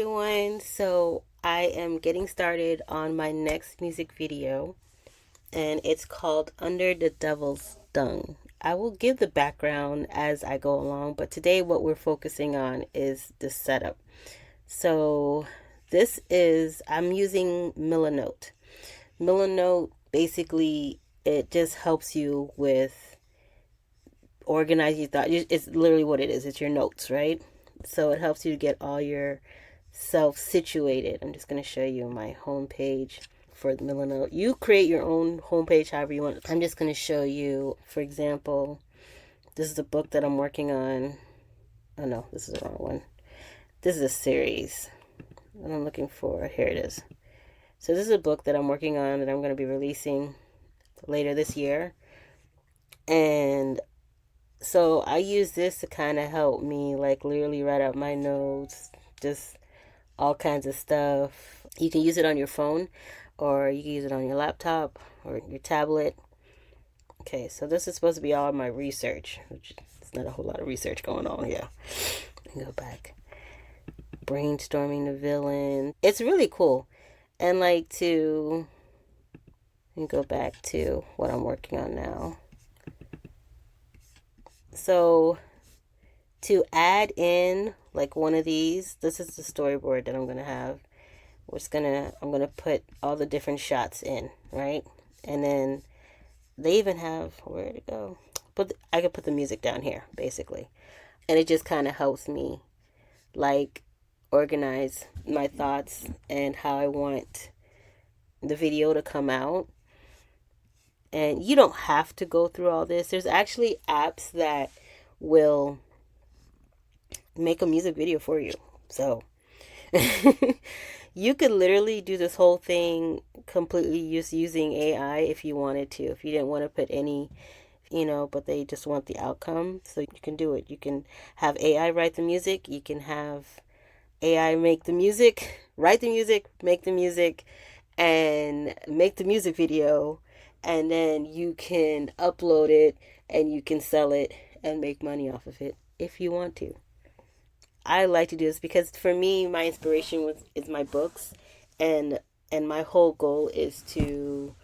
Everyone, so I am getting started on my next music video, and it's called Under the Devil's Dung. I will give the background as I go along, but today what we're focusing on is the setup. So I'm using Milanote. Milanote basically, it just helps you with organizing your thoughts. It's literally what it is. It's your notes, right? So it helps you to get all your self situated. I'm just going to show you my homepage for the Milanote. You create your own homepage however you want. I'm just going to show you, for example, this is a book that I'm working on. Oh no, this is the wrong one. This is a series that I'm looking for. Here it is. So this is a book that I'm working on that I'm going to be releasing later this year. And so I use this to kind of help me, like, literally write out my notes, just all kinds of stuff. You can use it on your phone, or you can use it on your laptop or your tablet. Okay, so this is supposed to be all my research, which is not a whole lot of research going on here. Go back. Brainstorming the villain. It's really cool. And go back to what I'm working on now. So to add in like one of these, this is the storyboard that I'm gonna have. I'm gonna put all the different shots in, right? And then they even have where to go. I could put the music down here, basically. And it just kind of helps me like organize my thoughts and how I want the video to come out. And you don't have to go through all this. There's actually apps that will make a music video for you. So you could literally do this whole thing completely just using AI if you wanted to. If you didn't want to put any, but they just want the outcome. So you can do it. You can have AI write the music. You can have AI make the music, write the music, make the music, and make the music video. And then you can upload it and you can sell it and make money off of it if you want to. I like to do this because for me, my inspiration is my books, and my whole goal is to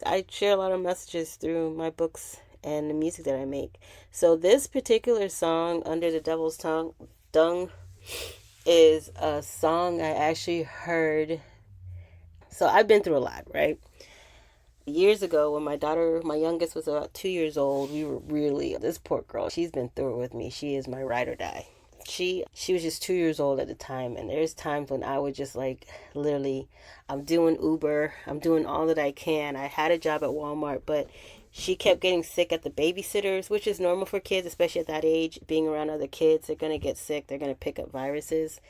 I share a lot of messages through my books and the music that I make. So this particular song, Under the Devil's Tongue, Dung, is a song I actually heard. So I've been through a lot, right? Years ago, when my youngest, was about 2 years old, we were really, this poor girl, she's been through it with me. She is my ride or die. She was just 2 years old at the time, and there's times when I would just like literally, I'm doing Uber, I'm doing all that I can. I had a job at Walmart, but she kept getting sick at the babysitters, which is normal for kids, especially at that age. Being around other kids, they're gonna get sick, they're gonna pick up viruses.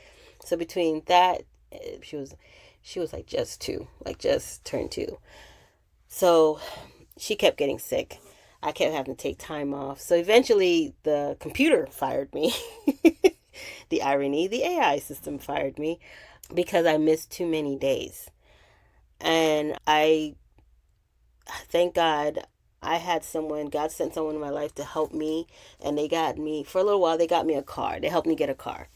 So between that, she was like just two, like just turned two. So she kept getting sick. I kept having to take time off. So eventually the computer fired me. The irony, the AI system fired me because I missed too many days. And thank God, God sent someone in my life to help me. And they got me, for a little while, they got me a car. They helped me get a car.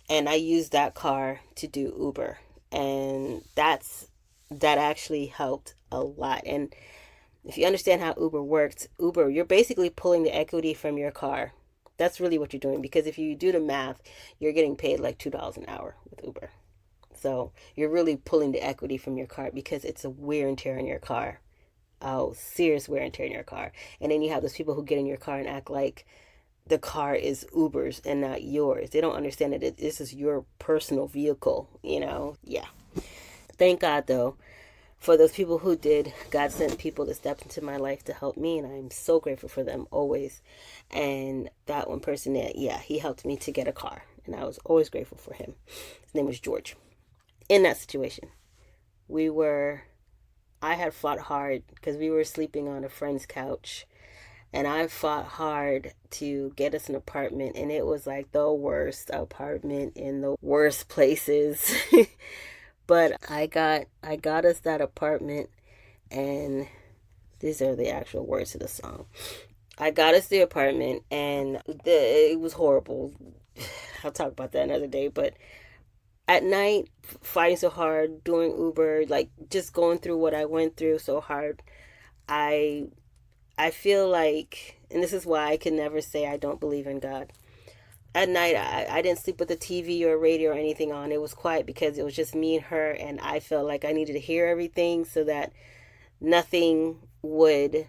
And I used that car to do Uber. And that actually helped a lot. And if you understand how Uber works, you're basically pulling the equity from your car. That's really what you're doing, because if you do the math, you're getting paid like $2 an hour with Uber. So you're really pulling the equity from your car because it's a wear and tear in your car. Oh, serious wear and tear in your car. And then you have those people who get in your car and act like the car is Uber's and not yours. They don't understand that this is your personal vehicle. Yeah. Thank God, though, for those people who did. God sent people to step into my life to help me, and I'm so grateful for them always. And that one person, he helped me to get a car, and I was always grateful for him. His name was George. In that situation, I had fought hard because we were sleeping on a friend's couch, and I fought hard to get us an apartment, and it was like the worst apartment in the worst places. But I got us that apartment, and these are the actual words of the song. I got us the apartment, and it was horrible. I'll talk about that another day, but at night, fighting so hard, doing Uber, like just going through what I went through so hard, I I feel like, and this is why I can never say I don't believe in God. At night, I didn't sleep with the TV or radio or anything on. It was quiet because it was just me and her, and I felt like I needed to hear everything so that nothing would,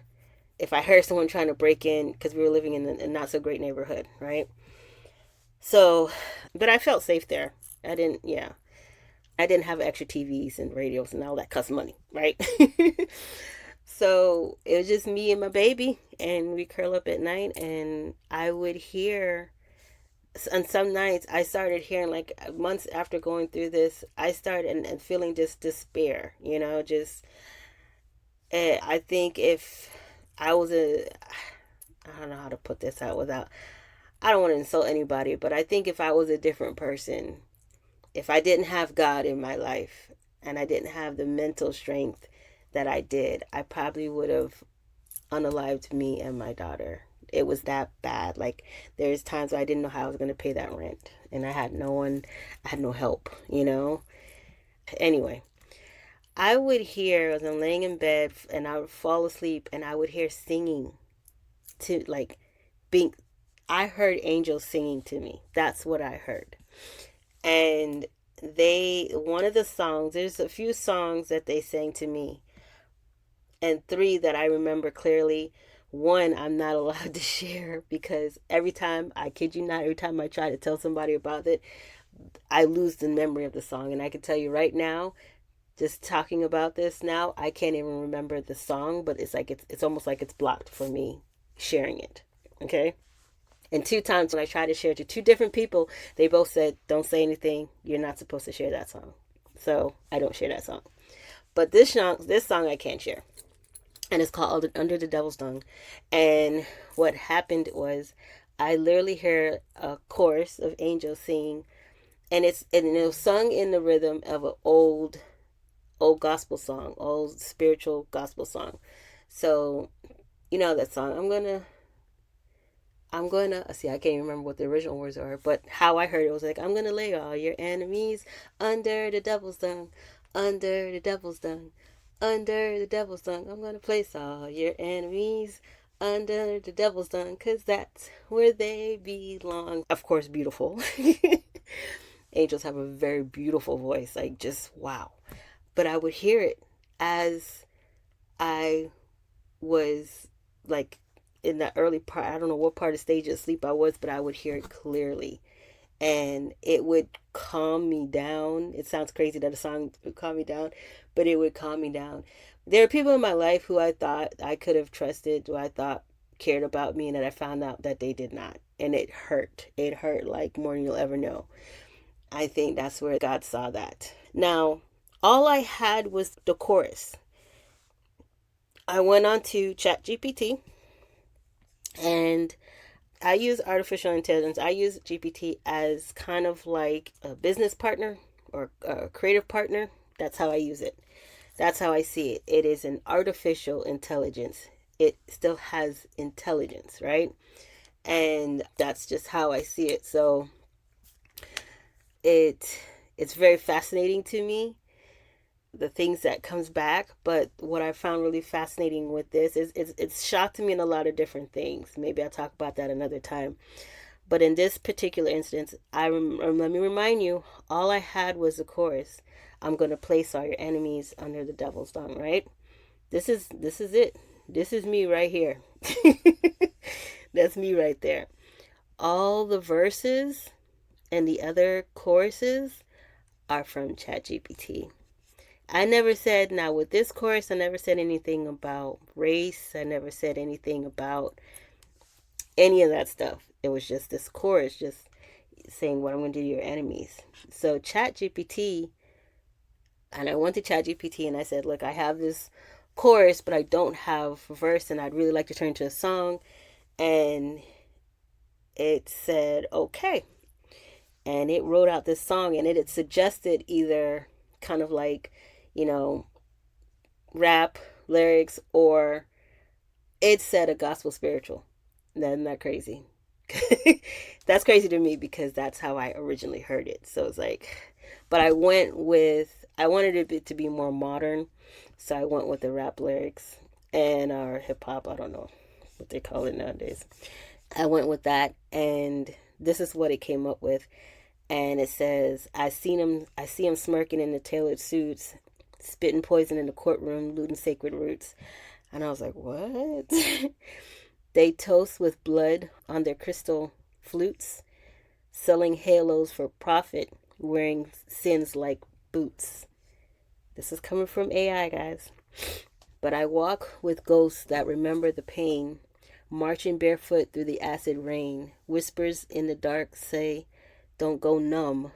if I heard someone trying to break in, because we were living in a not so great neighborhood, right? So, but I felt safe there. I didn't, yeah. I didn't have extra TVs and radios and all that cost money, right? So it was just me and my baby, and we curl up at night, and I would hear. And some nights I started hearing, like months after going through this, I started and feeling just despair, just I think if I was I don't know how to put this out without, I don't want to insult anybody, but I think if I was a different person, if I didn't have God in my life and I didn't have the mental strength that I did, I probably would have unalived me and my daughter. It was that bad. Like, there's times I didn't know how I was going to pay that rent, and I had no one, I had no help. Anyway, I would hear, as I'm laying in bed and I would fall asleep, and I would hear singing to, like, being, I heard angels singing to me. That's what I heard. And one of the songs, there's a few songs that they sang to me, and three that I remember clearly. One, I'm not allowed to share because every time, I kid you not, every time I try to tell somebody about it, I lose the memory of the song. And I can tell you right now, just talking about this now, I can't even remember the song, but it's like it's almost like it's blocked for me sharing it. Okay? And two times when I tried to share it to two different people, they both said, "Don't say anything. You're not supposed to share that song." So I don't share that song. But this song I can share, and it's called "Under the Devil's Dung." And what happened was, I literally heard a chorus of angels singing, and it was sung in the rhythm of an old gospel song, old spiritual gospel song. So you know that song. I'm gonna see. I can't even remember what the original words are, but how I heard it was like, "I'm gonna lay all your enemies under the devil's dung, under the devil's dung, under the devil's dung. I'm gonna place all your enemies under the devil's dung, 'cause that's where they belong." Of course, beautiful. Angels have a very beautiful voice, like just wow. But I would hear it as I was like in the early part. I don't know what part of stage of sleep I was, but I would hear it clearly, and it would calm me down. It sounds crazy that a song would calm me down, but it would calm me down. There are people in my life who I thought I could have trusted, who I thought cared about me, and that I found out that they did not, and it hurt. It hurt like more than you'll ever know. I think that's where God saw that. Now, all I had was the chorus. I went on to ChatGPT, and I use artificial intelligence. I use GPT as kind of like a business partner or a creative partner. That's how I use it. That's how I see it. It is an artificial intelligence. It still has intelligence, right? And that's just how I see it. So it's very fascinating to me, the things that comes back. But what I found really fascinating with this is it's shocked me in a lot of different things. Maybe I'll talk about that another time. But in this particular instance, let me remind you, all I had was the chorus. "I'm going to place all your enemies under the devil's thumb," right? This is it. This is me right here. That's me right there. All the verses and the other choruses are from ChatGPT. I never said, now with this chorus, I never said anything about race. I never said anything about any of that stuff. It was just this chorus, just saying what I'm going to do to your enemies. So ChatGPT, and I went to ChatGPT and I said, "Look, I have this chorus, but I don't have a verse, and I'd really like to turn into a song." And it said, "Okay." And it wrote out this song, and it had suggested either kind of like, you know, rap lyrics, or it said a gospel spiritual. Isn't that crazy? That's crazy to me because that's how I originally heard it. So it's like, But I wanted it to be more modern, so I went with the rap lyrics and our hip hop. I don't know what they call it nowadays. I went with that, and this is what it came up with. And it says, I see him smirking in the tailored suits, spitting poison in the courtroom, looting sacred roots. And I was like, what? They toast with blood on their crystal flutes, selling halos for profit, wearing sins like boots. This is coming from AI, guys. But I walk with ghosts that remember the pain, marching barefoot through the acid rain. Whispers in the dark say, don't go numb.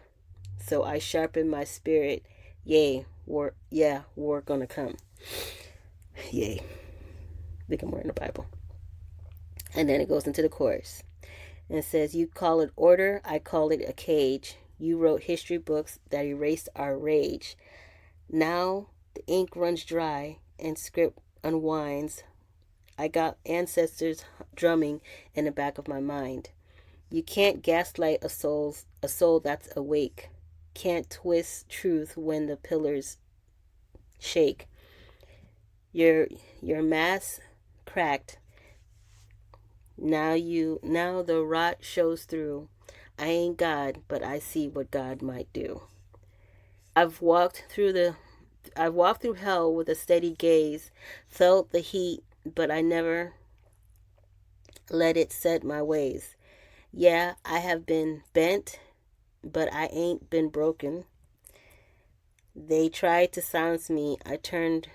So I sharpen my spirit. Yay, war gonna come. Yay. I think I'm wearing the Bible. And then it goes into the chorus. And it says, you call it order, I call it a cage. You wrote history books that erased our rage. Now the ink runs dry and script unwinds. I got ancestors drumming in the back of my mind. You can't gaslight a soul that's awake. Can't twist truth when the pillars shake. Your mask cracked. Now the rot shows through. I ain't God, but I see what God might do. I've walked through hell with a steady gaze, felt the heat, but I never let it set my ways. Yeah, I have been bent, but I ain't been broken. They tried to silence me. I turned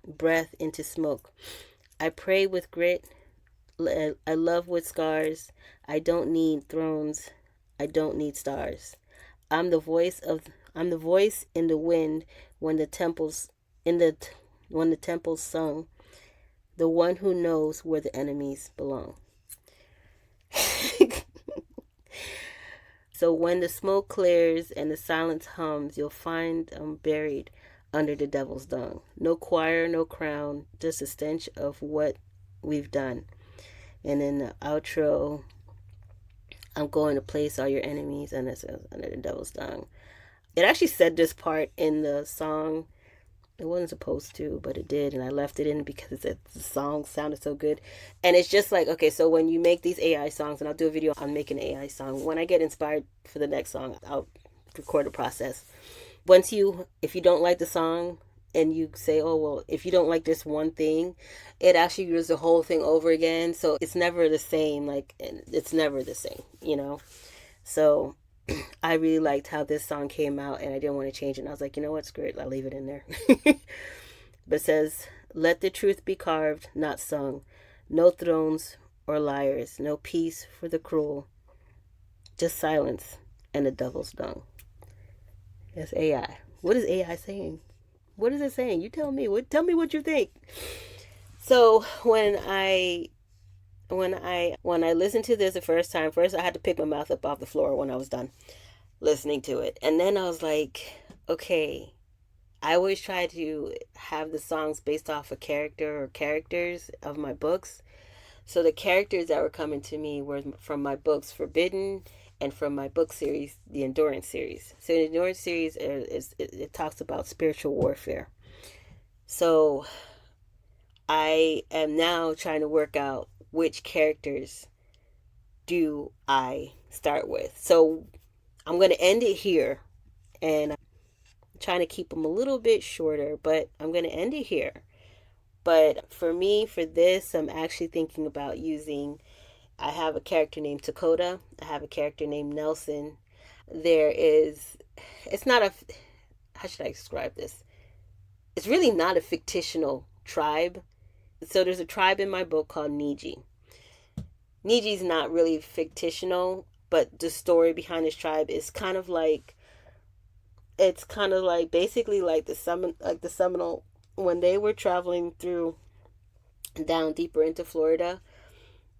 breath into smoke. I pray with grit. I love with scars. I don't need thrones. I don't need stars. I'm the voice in the wind when the temples sung. The one who knows where the enemies belong. So when the smoke clears and the silence hums, you'll find I'm buried under the devil's dung. No choir, no crown, just a stench of what we've done. And in the outro, I'm going to place all your enemies and it says under the devil's dung. It actually said this part in the song. It wasn't supposed to, but it did, and I left it in because the song sounded so good. And it's just like, okay, so when you make these AI songs, and I'll do a video on making an AI song. When I get inspired for the next song, I'll record the process. If you don't like the song, and you say, oh, well, if you don't like this one thing, it actually does the whole thing over again. So it's never the same, it's never the same, So I really liked how this song came out and I didn't want to change it. And I was like, you know what, screw it, I'll leave it in there. But it says, let the truth be carved, not sung. No thrones or liars, no peace for the cruel. Just silence and the devil's dung. That's AI. What is AI saying? What is it saying? You tell me. Tell me what you think. So when I listened to this the first time, I had to pick my mouth up off the floor when I was done listening to it. And then I was like, okay, I always try to have the songs based off a character or characters of my books. So the characters that were coming to me were from my books Forbidden and from my book series, the Endurance series. So the Endurance series it talks about spiritual warfare. So I am now trying to work out which characters do I start with. So I'm going to end it here, and I'm trying to keep them a little bit shorter, but I'm going to end it here. But for me, for this, I'm actually thinking about I have a character named Dakota. I have a character named Nelson. It's not how should I describe this? It's really not a fictional tribe. So there's a tribe in my book called Niji. Niji's not really fictional, but the story behind this tribe is basically like the Seminole when they were traveling down deeper into Florida,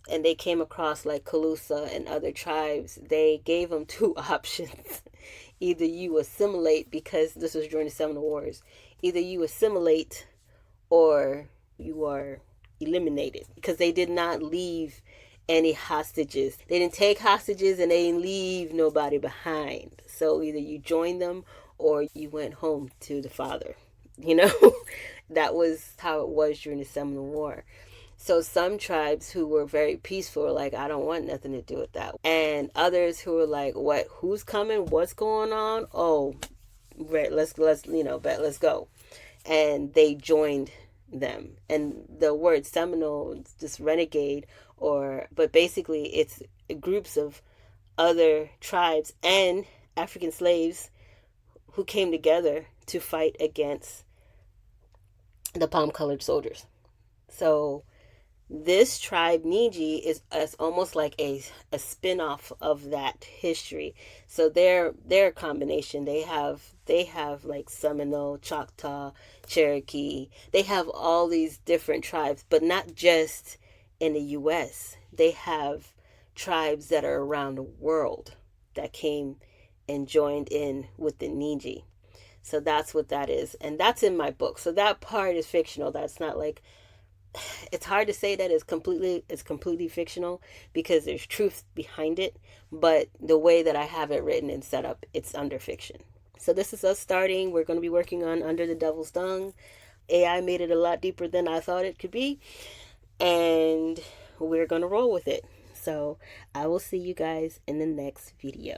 and they came across like Calusa and other tribes. They gave them two options. Either you assimilate, because this was during the Seminole Wars, either you assimilate or you are eliminated, because they did not leave any hostages. They didn't take hostages and they didn't leave nobody behind. So either you join them or you went home to the father. You know, that was how it was during the Seminole War. So some tribes who were very peaceful were like, I don't want nothing to do with that. And others who were like, what, who's coming? What's going on? Oh, right, let's bet, let's go. And they joined them. And the word Seminole, just renegade, or but basically it's groups of other tribes and African slaves who came together to fight against the palm colored soldiers. So this tribe Niji is almost like a spin-off of that history. So they're a combination. They have like Seminole, Choctaw, Cherokee. They have all these different tribes, but not just in the US. They have tribes that are around the world that came and joined in with the Niji. So that's what that is. And that's in my book. So that part is fictional. That's not like, it's hard to say that it's completely fictional because there's truth behind it, but the way that I have it written and set up, it's under fiction. So this is us starting. We're going to be working on Under the Devil's Dung. AI made it a lot deeper than I thought it could be, and we're going to roll with it. So I will see you guys in the next video.